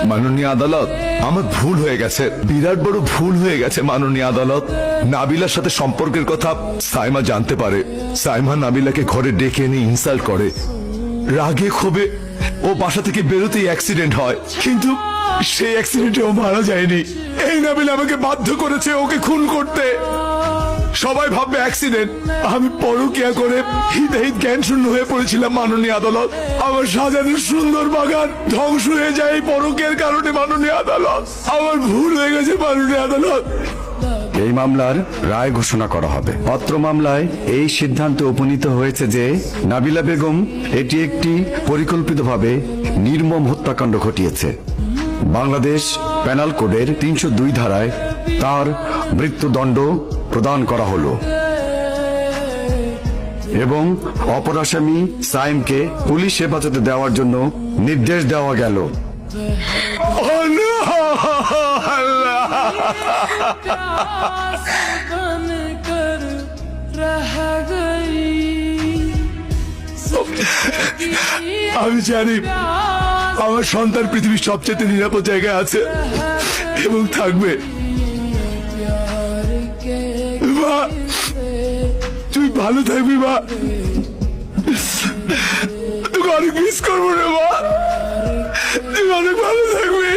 মাননীয় আদালত, আমার ভুল হয়ে গেছে, বিরাট বড় ভুল হয়ে গেছে মাননীয় আদালত। নাবিলার সাথে সম্পর্কের কথা সাইমা জানতে পারে। সাইমা নাবিলাকে ঘরে ডেকে এনে ইনসাল্ট করে। রাগে ক্ষোভে ও বাসা থেকে বেরোতেই অ্যাক্সিডেন্ট হয়, কিন্তু সেই অ্যাক্সিডেন্টে ও মারা যায়নি। এই নাবিল আমাকে বাধ্য করেছে ওকে খুন করতে। সবাই ভাববে অ্যাক্সিডেন্ট, আমি পরকিয়া করে হিতাহিত জ্ঞান শূন্য হয়ে পড়েছিলাম মাননীয় আদালত। আমার সাজানো সুন্দর বাগান ধ্বংস হয়ে যায় এই পরকিয়ার কারণে মাননীয় আদালত। আমার ভুল হয়ে গেছে মাননীয় আদালত। এই মামলার রায় ঘোষণা করা হবে। অত্র মামলায় এই সিদ্ধান্তে উপনীত হয়েছে যে নাবিলা বেগম এটি একটি পরিকল্পিতভাবে নির্মম হত্যাকাণ্ড ঘটিয়েছে। বাংলাদেশ পেনাল কোডের ৩০২ ধারায় তার মৃত্যুদণ্ড প্রদান করা হলো এবং অপর আসামি সাইমকে পুলিশ হেফাজতে দেওয়ার জন্য নির্দেশ দেওয়া গেল। আমি জানি আমার সন্তান পৃথিবীর সবচেয়ে নিরাপদ জায়গায় আছে এবং থাকবে। মা, তুই ভালো থাকবি মা, তোকে অনেক মিস করবো রে মা, তুই অনেক ভালো থাকবি।